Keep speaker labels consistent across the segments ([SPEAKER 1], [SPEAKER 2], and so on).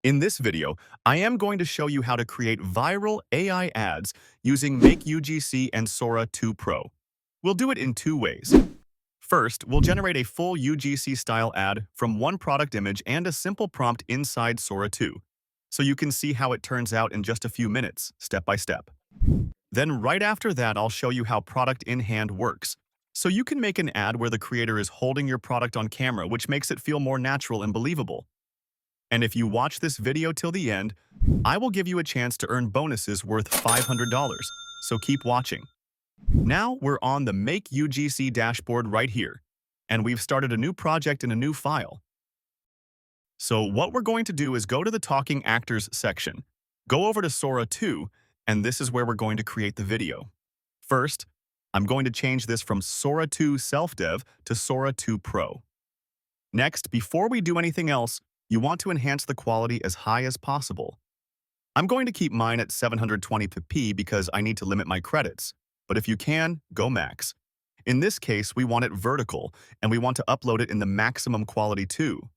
[SPEAKER 1] In this video, I am going to show you how to create viral AI ads using MakeUGC and Sora 2 Pro. We'll do it in two ways. First, we'll generate a full UGC-style ad from one product image and a simple prompt inside Sora 2, so you can see how it turns out in just a few minutes, step by step. Then right after that, I'll show you how product in hand works, so you can make an ad where the creator is holding your product on camera, which makes it feel more natural and believable. And if you watch this video till the end, I will give you a chance to earn bonuses worth $500, so keep watching. Now we're on the Make UGC dashboard right here, and we've started a new project in a new file. So what we're going to do is go to the Talking Actors section, go over to Sora 2, and this is where we're going to create the video. First, I'm going to change this from Sora 2 Self-Dev to Sora 2 Pro. Next, before we do anything else, you want to enhance the quality as high as possible. I'm going to keep mine at 720p because I need to limit my credits, but if you can, go max. In this case, we want it vertical, and we want to upload it in the maximum quality too.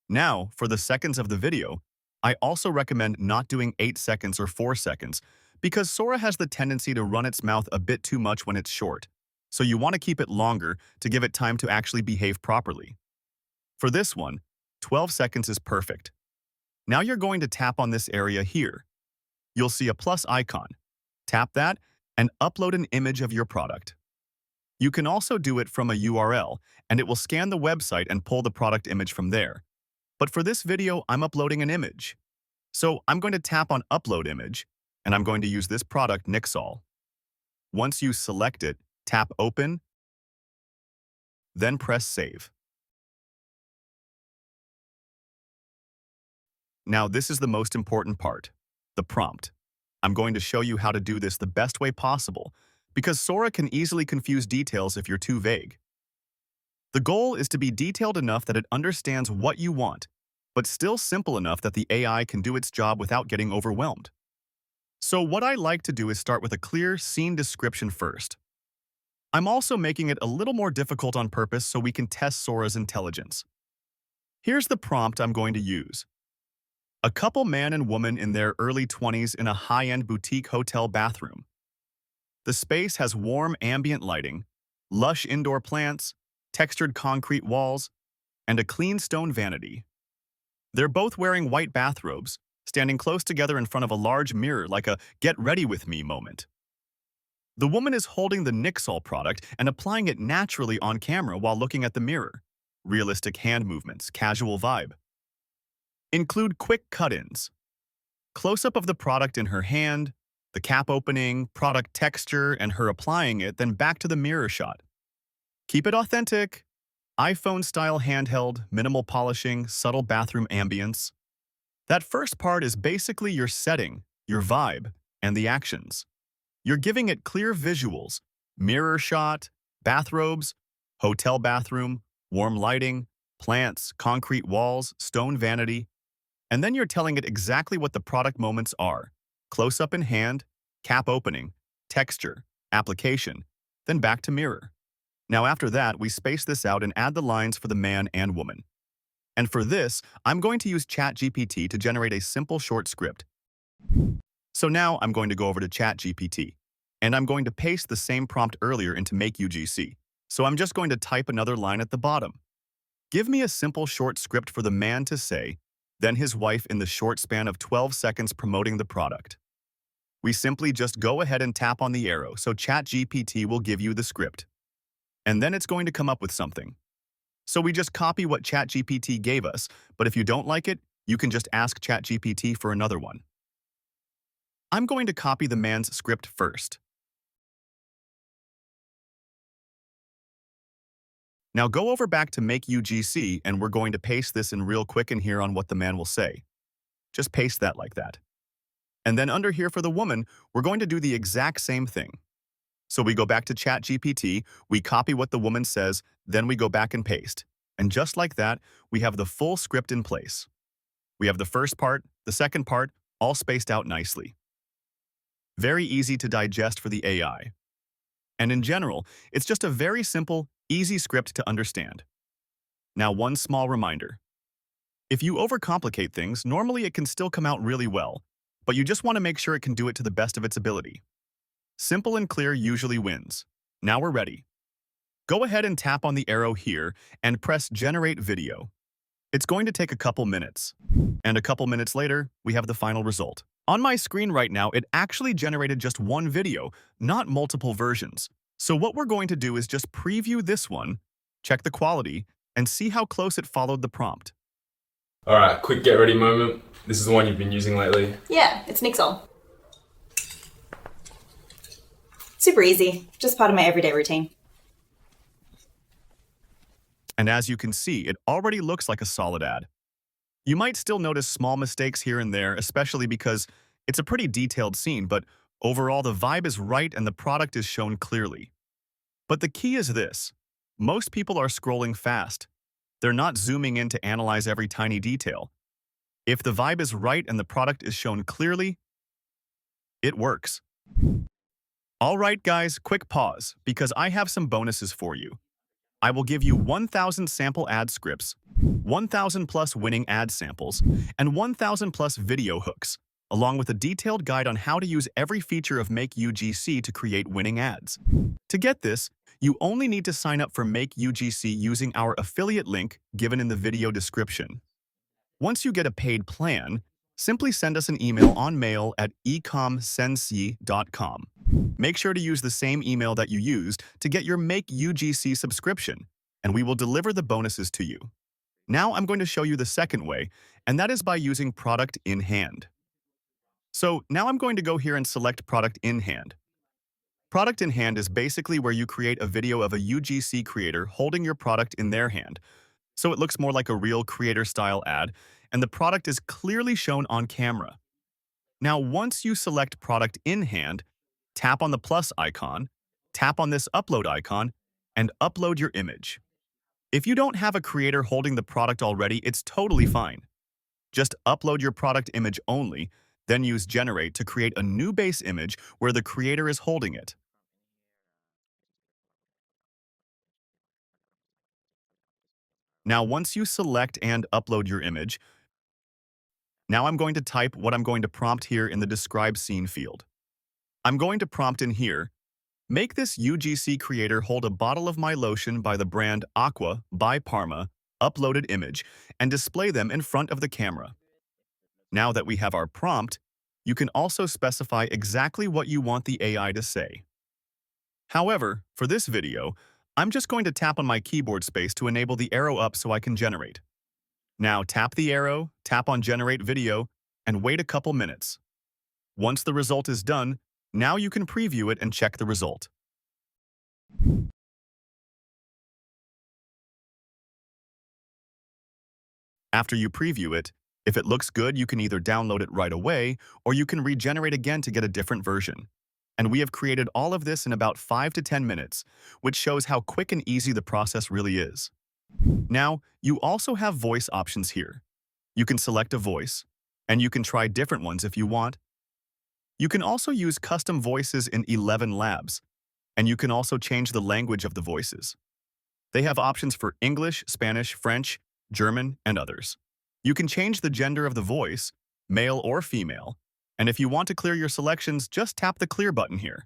[SPEAKER 1] Now, for the seconds of the video, I also recommend not doing 8 seconds or 4 seconds because Sora has the tendency to run its mouth a bit too much when it's short, so you want to keep it longer to give it time to actually behave properly. For this one, 12 seconds is perfect. Now you're going to tap on this area here. You'll see a plus icon. Tap that and upload an image of your product. You can also do it from a URL, and it will scan the website and pull the product image from there. But for this video, I'm uploading an image. So I'm going to tap on Upload Image, and I'm going to use this product, Nixol. Once you select it, tap Open, then press Save. Now this is the most important part, the prompt. I'm going to show you how to do this the best way possible, because Sora can easily confuse details if you're too vague. The goal is to be detailed enough that it understands what you want, but still simple enough that the AI can do its job without getting overwhelmed. So what I like to do is start with a clear scene description first. I'm also making it a little more difficult on purpose so we can test Sora's intelligence. Here's the prompt I'm going to use. A couple, man and woman in their early 20s in a high-end boutique hotel bathroom. The space has warm ambient lighting, lush indoor plants, textured concrete walls, and a clean stone vanity. They're both wearing white bathrobes, standing close together in front of a large mirror like a "get ready with me" moment. The woman is holding the Nixol product and applying it naturally on camera while looking at the mirror. Realistic hand movements, casual vibe. Include quick cut-ins. Close-up of the product in her hand, the cap opening, product texture, and her applying it, then back to the mirror shot. Keep it authentic. iPhone-style handheld, minimal polishing, subtle bathroom ambience. That first part is basically your setting, your vibe, and the actions. You're giving it clear visuals, mirror shot, bathrobes, hotel bathroom, warm lighting, plants, concrete walls, stone vanity, and then you're telling it exactly what the product moments are. Close-up in hand, cap opening, texture, application, then back to mirror. Now after that, we space this out and add the lines for the man and woman. And for this, I'm going to use ChatGPT to generate a simple short script. So now I'm going to go over to ChatGPT, and I'm going to paste the same prompt earlier into MakeUGC. So I'm just going to type another line at the bottom. Give me a simple short script for the man to say, then his wife in the short span of 12 seconds promoting the product. We simply just go ahead and tap on the arrow, so ChatGPT will give you the script. And then it's going to come up with something. So we just copy what ChatGPT gave us, but if you don't like it, you can just ask ChatGPT for another one. I'm going to copy the man's script first. Now go over back to MakeUGC, and we're going to paste this in real quick in here on what the man will say. Just paste that like that. And then under here for the woman, we're going to do the exact same thing. So we go back to ChatGPT, we copy what the woman says, then we go back and paste. And just like that, we have the full script in place. We have the first part, the second part, all spaced out nicely. Very easy to digest for the AI. And in general, it's just a very simple, easy script to understand. Now, one small reminder. If you overcomplicate things, normally it can still come out really well, but you just want to make sure it can do it to the best of its ability. Simple and clear usually wins. Now we're ready. Go ahead and tap on the arrow here and press Generate Video. It's going to take a couple minutes. And a couple minutes later, we have the final result. On my screen right now, it actually generated just one video, not multiple versions. So what we're going to do is just preview this one, check the quality, and see how close it followed the prompt.
[SPEAKER 2] Alright, quick get ready moment. This is the one you've been using lately.
[SPEAKER 3] Yeah, it's Nixol. Super easy, just part of my everyday routine.
[SPEAKER 1] And as you can see, it already looks like a solid ad. You might still notice small mistakes here and there, especially because it's a pretty detailed scene, but overall the vibe is right and the product is shown clearly. But the key is this. Most people are scrolling fast. They're not zooming in to analyze every tiny detail. If the vibe is right and the product is shown clearly, it works. All right, guys, quick pause, because I have some bonuses for you. I will give you 1,000 sample ad scripts, 1,000 plus winning ad samples, and 1,000 plus video hooks, along with a detailed guide on how to use every feature of MakeUGC to create winning ads. To get this, you only need to sign up for MakeUGC using our affiliate link given in the video description. Once you get a paid plan, simply send us an email on mail at EcomSensei.com. Make sure to use the same email that you used to get your MakeUGC subscription, and we will deliver the bonuses to you. Now I'm going to show you the second way, and that is by using Product in Hand. So now I'm going to go here and select Product in Hand. Product in Hand is basically where you create a video of a UGC creator holding your product in their hand, so it looks more like a real creator-style ad, and the product is clearly shown on camera. Now, once you select Product in Hand, tap on the plus icon, tap on this upload icon, and upload your image. If you don't have a creator holding the product already, it's totally fine. Just upload your product image only, then use Generate to create a new base image where the creator is holding it. Now, once you select and upload your image, now I'm going to type what I'm going to prompt here in the Describe Scene field. I'm going to prompt in here, make this UGC creator hold a bottle of my lotion by the brand Aqua by Parma, uploaded image, and display them in front of the camera. Now that we have our prompt, you can also specify exactly what you want the AI to say. However, for this video, I'm just going to tap on my keyboard space to enable the arrow up so I can generate. Now tap the arrow, tap on Generate Video, and wait a couple minutes. Once the result is done, now you can preview it and check the result. After you preview it, if it looks good, you can either download it right away or you can regenerate again to get a different version. And we have created all of this in about 5 to 10 minutes, which shows how quick and easy the process really is. Now, you also have voice options here. You can select a voice, and you can try different ones if you want. You can also use custom voices in 11 labs, and you can also change the language of the voices. They have options for English, Spanish, French, German, and others. You can change the gender of the voice, male or female, and if you want to clear your selections, just tap the Clear button here.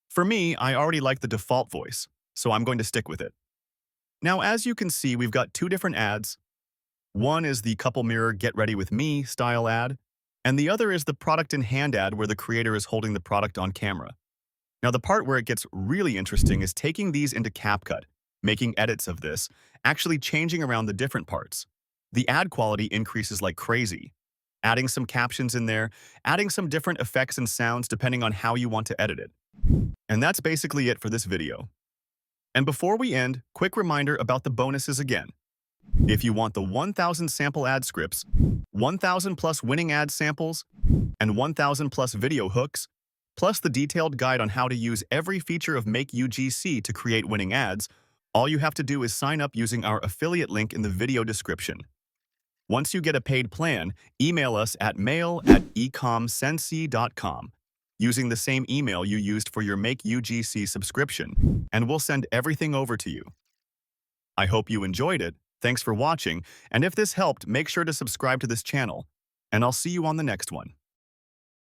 [SPEAKER 1] For me, I already like the default voice, so I'm going to stick with it. Now, as you can see, we've got two different ads. One is the Couple Mirror Get Ready With Me style ad, and the other is the Product in Hand ad where the creator is holding the product on camera. Now, the part where it gets really interesting is taking these into CapCut, making edits of this, actually changing around the different parts. The ad quality increases like crazy, adding some captions in there, adding some different effects and sounds depending on how you want to edit it. And that's basically it for this video. And before we end, quick reminder about the bonuses again. If you want the 1,000 sample ad scripts, 1,000 plus winning ad samples, and 1,000 plus video hooks, plus the detailed guide on how to use every feature of MakeUGC to create winning ads, all you have to do is sign up using our affiliate link in the video description. Once you get a paid plan, email us at mail@ecomsensei.com using the same email you used for your MakeUGC subscription, and we'll send everything over to you. I hope you enjoyed it, Thanks for watching, and if this helped, make sure to subscribe to this channel, and I'll see you on the next one.